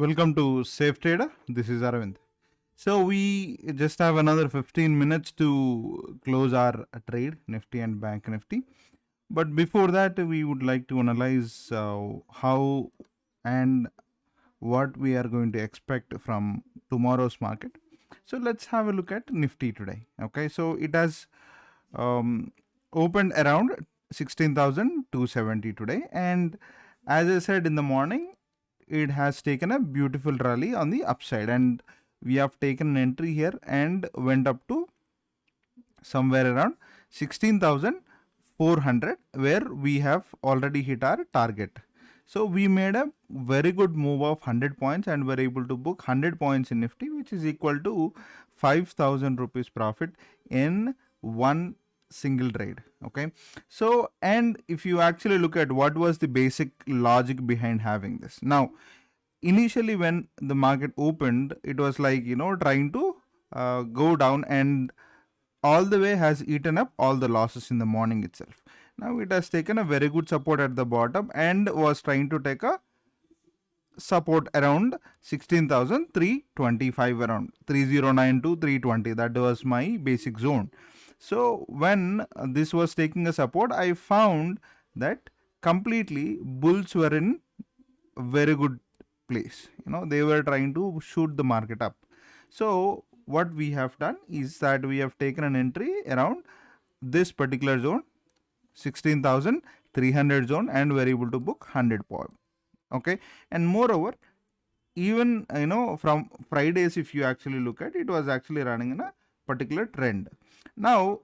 Welcome to Safe Trader. This is Aravind. So we just have another 15 minutes to close our trade, Nifty and Bank Nifty. But before that, we would like to analyze how and what we are going to expect from tomorrow's market. So let's have a look at Nifty today. Okay, so it has opened around 16,270 today, and as I said in the morning, it has taken a beautiful rally on the upside, and we have taken an entry here and went up to somewhere around 16,400, where we have already hit our target. So we made a very good move of 100 points and were able to book 100 points in Nifty, which is equal to 5,000 rupees profit in one single trade. Okay, so and if you actually look at what was the basic logic behind having this, now initially when the market opened, it was like, trying to go down, and all the way has eaten up all the losses in the morning itself. Now it has taken a very good support at the bottom and was trying to take a support around 16,325, around 309 to 320. That was my basic zone. So when this was taking a support, I found that completely bulls were in a very good place. They were trying to shoot the market up. So what we have done is that we have taken an entry around this particular zone, 16,300 zone, and were able to book 100 points. Okay, and moreover, even from Fridays, if you actually look at it, was actually running in a particular trend. Now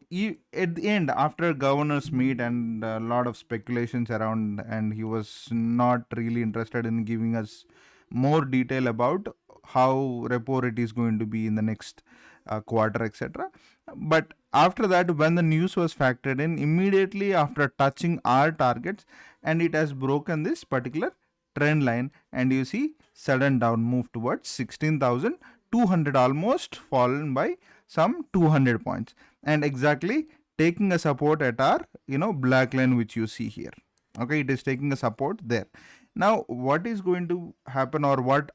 at the end, after governors meet and a lot of speculations around, and he was not really interested in giving us more detail about how repo rate is going to be in the next quarter, etc. But after that, when the news was factored in, immediately after touching our targets, and it has broken this particular trend line, and you see sudden down move towards 16,200, almost fallen by some 200 points, and exactly taking a support at our black line, which you see here. Okay, it is taking a support there. Now what is going to happen, or what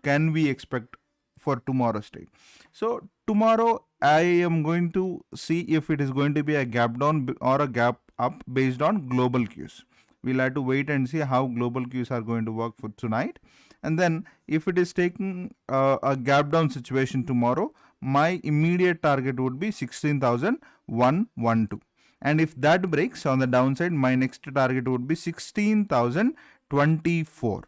can we expect for tomorrow's trade? So tomorrow I am going to see if it is going to be a gap down or a gap up based on global cues. We'll have to wait and see how global cues are going to work for tonight. And then if it is taking a gap down situation tomorrow, my immediate target would be 16,112. And if that breaks on the downside, my next target would be 16,024.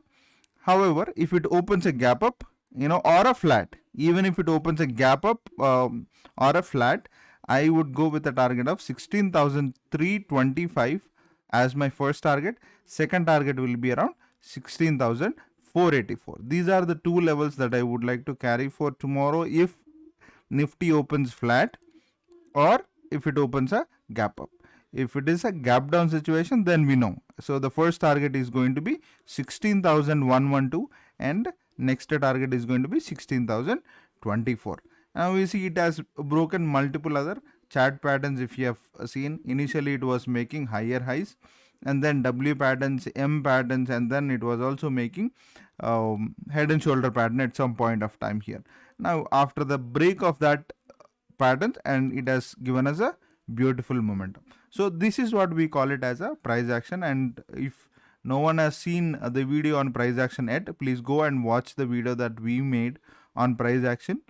However, if it opens a gap up, or a flat, even if it opens a gap up or a flat, I would go with a target of 16,325 as my first target. Second target will be around 16,484. These are the two levels that I would like to carry for tomorrow if Nifty opens flat, or if it opens a gap up. If it is a gap down situation, then we know. So the first target is going to be 16,112, and next target is going to be 16,024. Now we see it has broken multiple other chart patterns. If you have seen, initially it was making higher highs, and then W patterns, M patterns, and then it was also making head and shoulder pattern at some point of time here. Now after the break of that pattern, and it has given us a beautiful momentum. So this is what we call it as a price action. And if no one has seen the video on price action yet, please go and watch the video that we made on price action.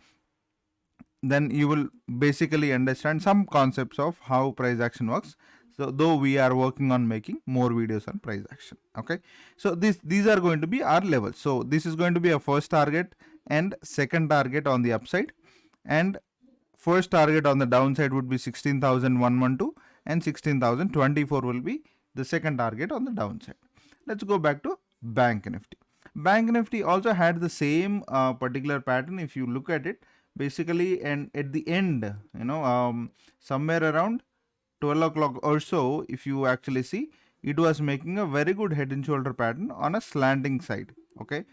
Then you will basically understand some concepts of how price action works. So though we are working on making more videos on price action. Okay, so these are going to be our levels. So this is going to be a first target and second target on the upside, and first target on the downside would be 16,112, and 16,024 will be the second target on the downside. Let's go back to Bank Nifty. Bank Nifty also had the same particular pattern. If you look at it, basically, and at the end, somewhere around 12 o'clock or so, if you actually see, it was making a very good head and shoulder pattern on a slanting side. Okay,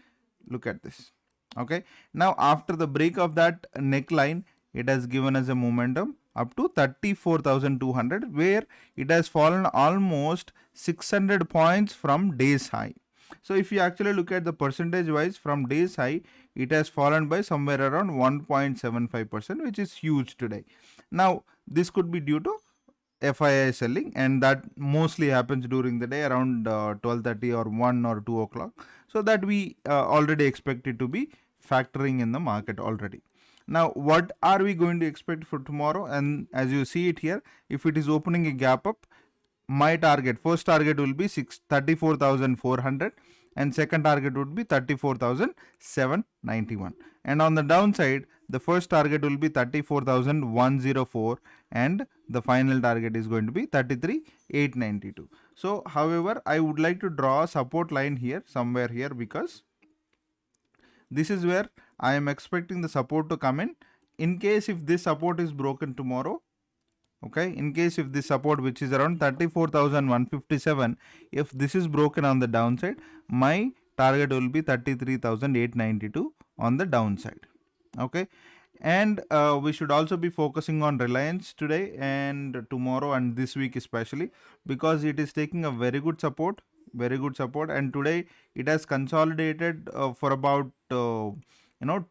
look at this. Okay, now after the break of that neckline, it has given us a momentum up to 34,200, where it has fallen almost 600 points from day's high. So if you actually look at the percentage wise from day's high, it has fallen by somewhere around 1.75%, which is huge today. Now this could be due to FII selling, and that mostly happens during the day around 12:30 or 1 or 2 o'clock. So that we already expect it to be factoring in the market already. Now, what are we going to expect for tomorrow? And as you see it here, if it is opening a gap up, my first target will be 34,400, and second target would be 34,791. And on the downside, the first target will be 34,104, and the final target is going to be 33,892. So, however, I would like to draw a support line here, somewhere here, because this is where I am expecting the support to come in. In case if this support is broken tomorrow, okay, in case if this support, which is around 34,157, if this is broken on the downside, my target will be 33,892 on the downside. Okay, and we should also be focusing on Reliance today and tomorrow and this week especially, because it is taking a very good support, and today it has consolidated for about 2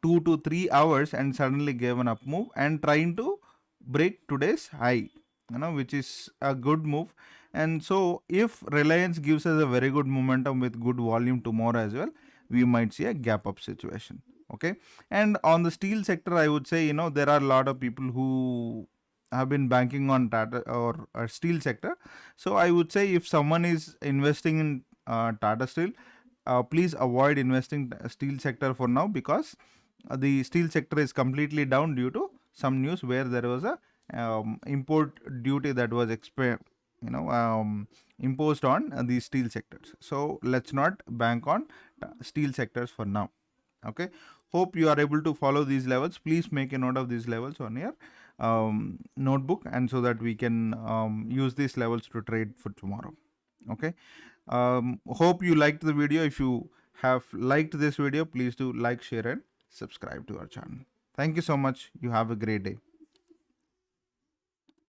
to 3 hours and suddenly gave an up move and trying to break today's high, which is a good move. And so if Reliance gives us a very good momentum with good volume tomorrow as well, we might see a gap up situation. Okay, and on the steel sector, I would say, there are a lot of people who have been banking on Tata or steel sector. So I would say if someone is investing in Tata Steel, please avoid investing steel sector for now, because the steel sector is completely down due to some news where there was a import duty that was imposed on these steel sectors. So let's not bank on steel sectors for now. Okay, hope you are able to follow these levels. Please make a note of these levels on your notebook, and so that we can use these levels to trade for tomorrow. Okay, hope you liked the video. If you have liked this video, please do like, share and subscribe to our channel. Thank you so much. You have a great day.